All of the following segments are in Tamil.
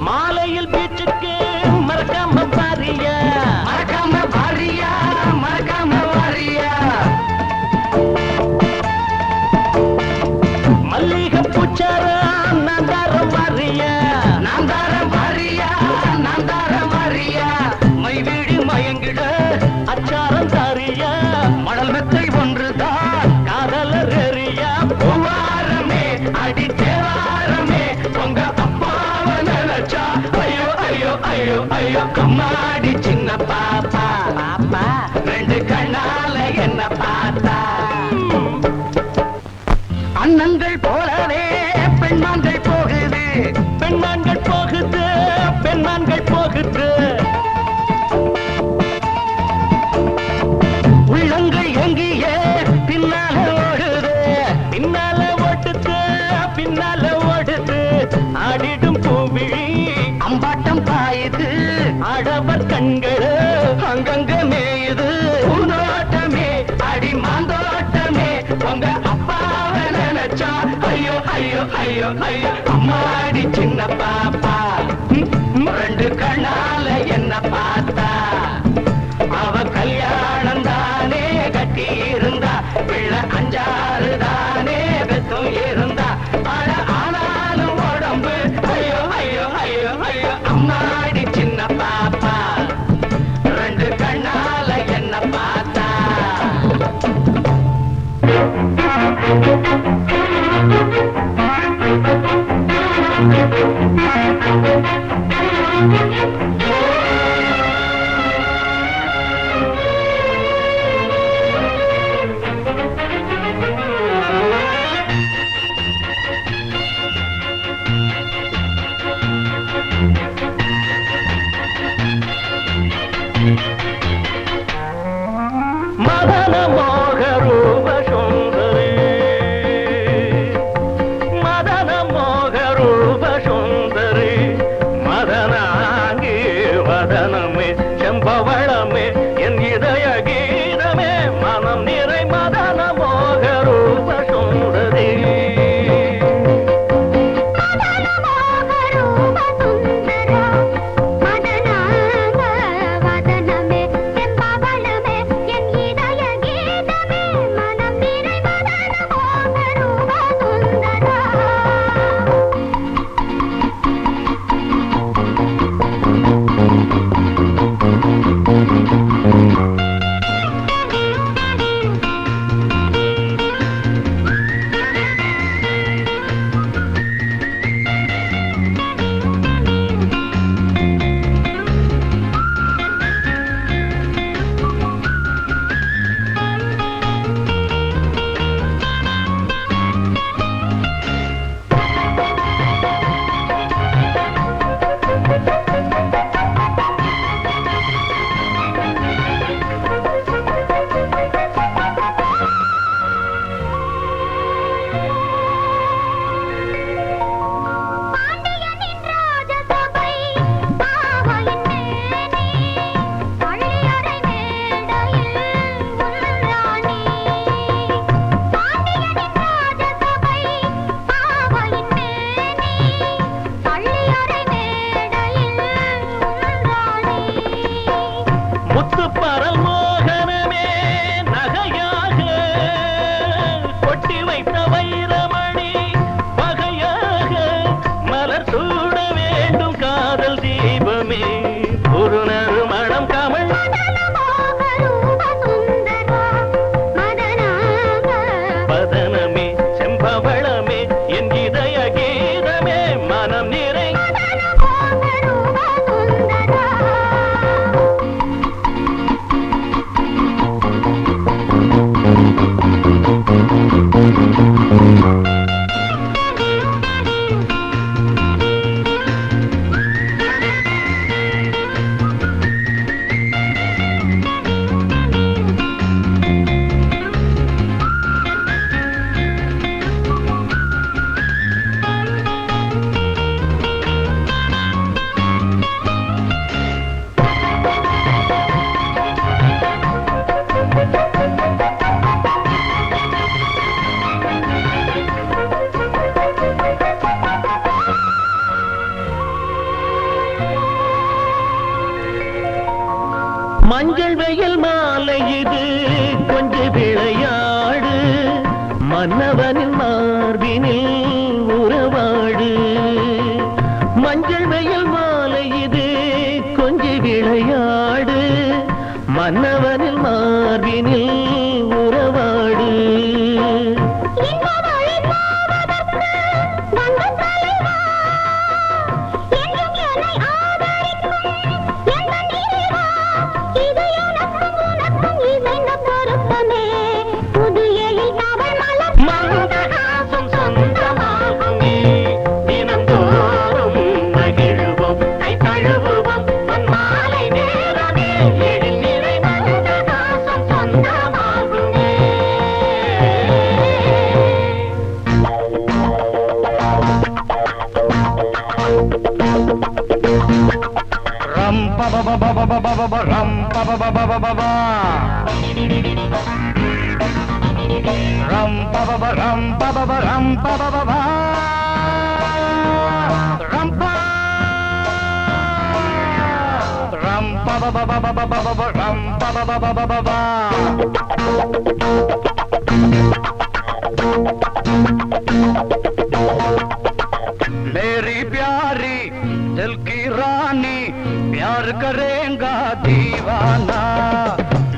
மாலையில் பீச்சுக்கு மறக்காம பாரியா, மறக்காம பாரியா, மறக்காம பாரியா. மல்லிகை பூச்சாரா நான் தாரம் பாரியா, நான் தாரம் பாரியா, நான் தாரம் பாரியா. மைவீடி மயங்கிட அச்சாரம் தாரியா, மணல் மெத்தை ஒன்றுதான் காதலர் எரியா. பூவாரமே அடி தேவாரமே உங்க அப்பாவை நினைச்சா ஐயோ ஐயோ ஐயோ ஐயோ. அம்மாடி சின்ன பாப்பா பாப்பா ரெண்டு கண்ணால என்ன பார்த்தா. அண்ணங்கள் போலவே பெண்மான்கள் போகுது, பெண்மான்கள் போகுது, பெண்மான்கள் போகுது. உள்ளங்கள் எங்கியே பின்னால ஓடுது, பின்னால ஓடுது, பின்னால ஓடுது. ஆடிடும் பூவிழி அம்பாட்டம் பாயுது, ஆடவர் கண்கள் அங்கங்க மேயுது. பூந்தோட்டமே அடி மாந்தோட்டமே உங்க அப்பாவை நினைச்சா ஐயோ ஐயோ ஐயோ ஐயோ. அம்மாடி சின்ன பாப்பா ரெண்டு கண்ணால என்ன பார்த்தா. அவ கல்யாணம் தானே கட்டி இருந்தா, பிள்ளை 5 தானே பெத்தும் இருந்தா. அட ஆனாலும் உடம்பு ஐயோ ஐயோ ஐயோ ஐயோ. அம்மாடி சின்ன பாப்பா ரெண்டு கண்ணால என்ன பார்த்தா. மதன மோக ரூப சுந்தரி, மதன மோக ரூப சுந்தரி, மதனாங்கி மஞ்சள் வெயில் மாலை இது கொஞ்ச விளையாடு மன்னவனின் மார்பினில் உறவாடு மஞ்சள் வெயில் மாலை இது கொஞ்ச விளையாடு மன்னவனில் மார்பினில் உறவாடு मेरी प्यारी दिल की रानी प्यार करेगा दीवाना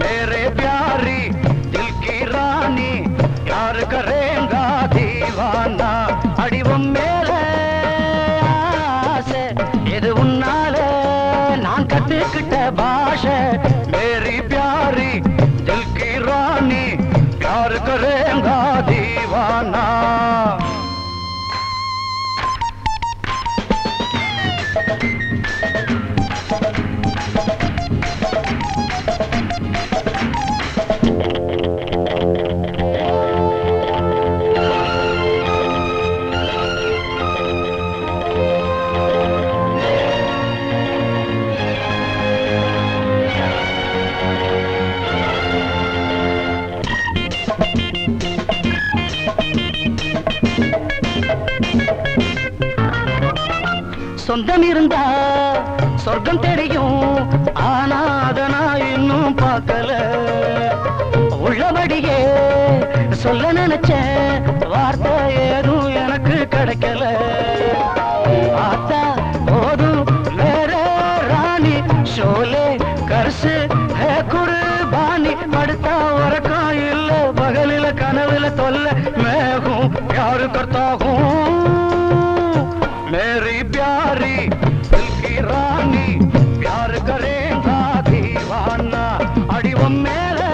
मेरे प्यारी दिल की रानी प्यार करेगा दीवाना अडिवम मेरे आसे इदु उन्नाले नान कत्तुकिट्ट भाषे मेरी प्यारी दिल की रानी प्यार करेगा दीवाना சொந்தம் இருந்தா சொர்க்கம் தெரியும் ஆனா அத நான் இன்னும் பார்க்கல உள்ளபடியே சொல்ல நினைச்ச வார்த்தை ஏதும் எனக்கு கிடைக்கல ஆத்தா போதும் வேற ராணி ஷோலே கர்சு ஹே குர்பானி படுத்தா உறக்கம் இல்ல பகலில கனவுல தொல்ல மேகும் யாரு கர்த்தாகும் मेरी प्यारी दिल की रानी प्यार करेगा दीवाना अडिवम मेरे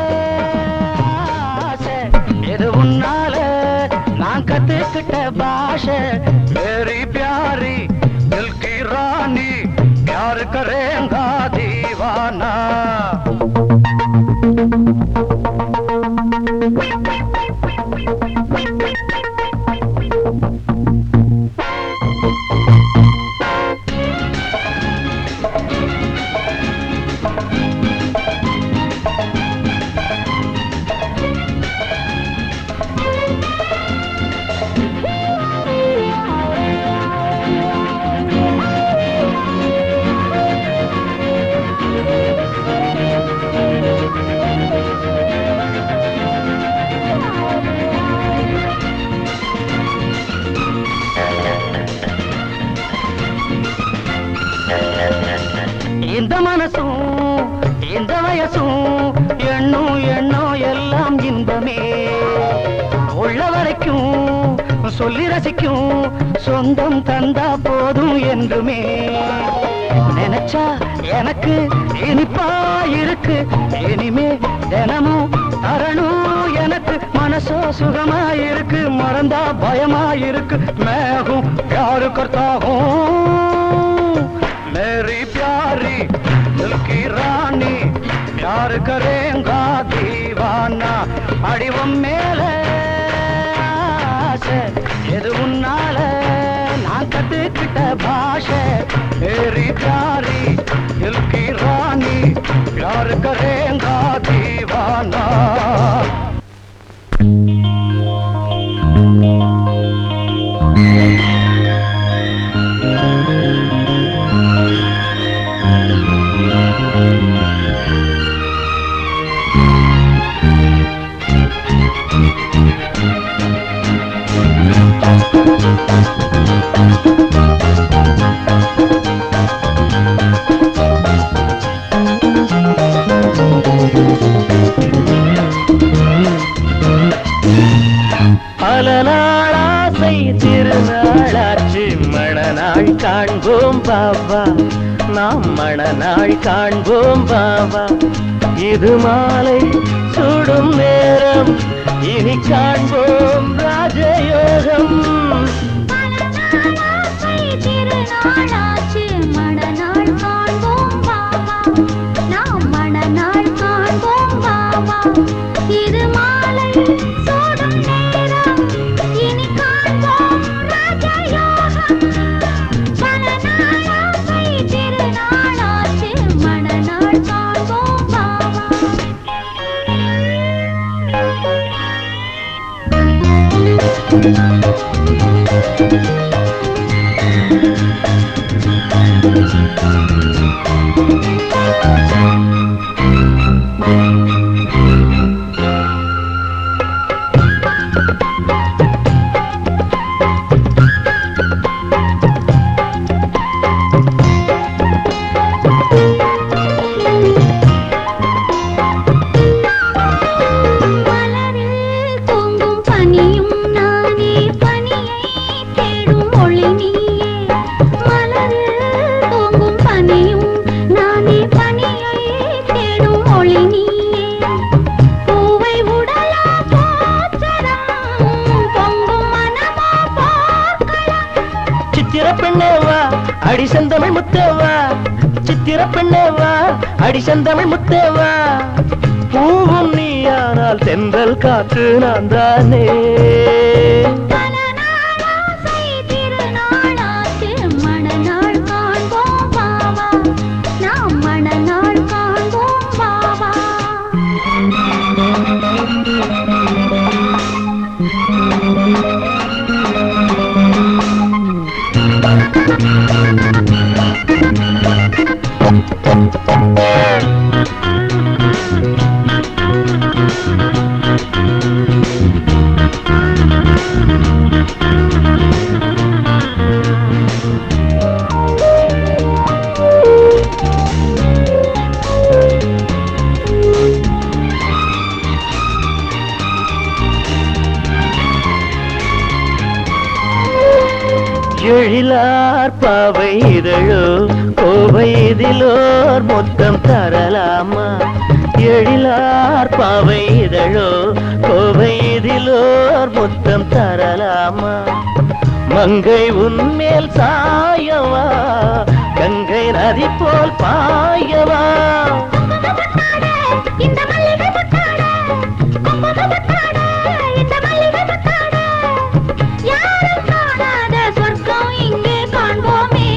आसे इदु उन्नाले नान कत्तुकिट्ट भाषे मेरी प्यारी दिल की रानी प्यार करेगा दीवाना இந்த மனசும் இந்த வயசும் எண்ணும் எண்ணம் எல்லாம் இன்பமே உள்ள வரைக்கும் சொல்லி ரசிக்கும் சொந்தம் தந்தா போதும் என்றுமே நினைச்சா எனக்கு இனிப்பா இருக்கு இனிமே தினமும் தரணும் எனக்கு மனசோ சுகமா இருக்கு மறந்தா பயமா இருக்கு மேகும் யாரு கர்த்தாகும் मेरी प्यारी दिल की रानी प्यार करेगा दीवाना अडिवम मेरे आसे इदु उन्नाले नान कत्तुकिट्ट भाषे मेरी प्यारी दिल की रानी प्यार करेगा दीवाना திருநாளாச்சு மணநாள் காண்போம் பாபா நாம் மணநாள் காண்போம் பாபா இது மாலை சுடும் நேரம் இனி காண்போம் ராஜயோகம் திருநாளாச்சு மணநாள் காண்போம் பாபா நாம் மணநாள் காண்போம் பாபா இது மாலை சூடும் நேரம் இனி காண்போம் ராஜயோகம் மணநாளாசை திருநாளாச்சு மணநாள் காண்போம் பாபா அடிசந்தமிழ் முத்தேவா சித்திர பெண்ணேவா அடிசந்தமிழ் முத்தேவா பூவும் நீயானால் தென்றல் காற்று நான் தானே திருநாளாச்சு மணநாள் காண்போம் பாபா நாம் மணநாள் காண்போம் பாபா எழிலார் பாவை இதழோ கோவை இதிலோர் மொத்தம் தரலாமா எழிலார் பாவை இதழோ கோவை இதிலோர் மொத்தம் தரலாமா மங்கை உன்மேல் சாயவா கங்கை நதி போல் பாயவா இந்த மல்லிகை முத்தாட முத்தாட இந்த மல்லிகை முத்தாட யாரும் காணாத சொர்க்கம் இங்கே காண்போமே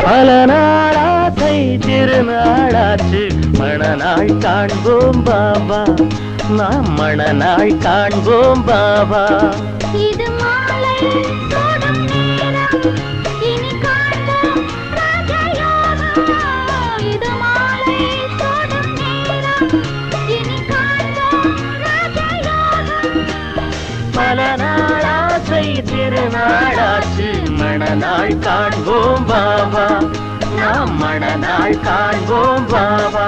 பல நாளாசை திருநாளாச்சு மணநாள் காண்போம் பாபா நாம் மணநாள் காண்போம் பாபா இது மாலை சூடும் நேரம் இனி காண்போம் ராஜயோகம் இது மாலை சூடும் நேரம் இனி காண்போம் ராஜயோகம் பல நாளாசை திருநாளாச்சு மணநாள் காண்போம் பாபா நாம் மணநாள் காண்போம் பாபா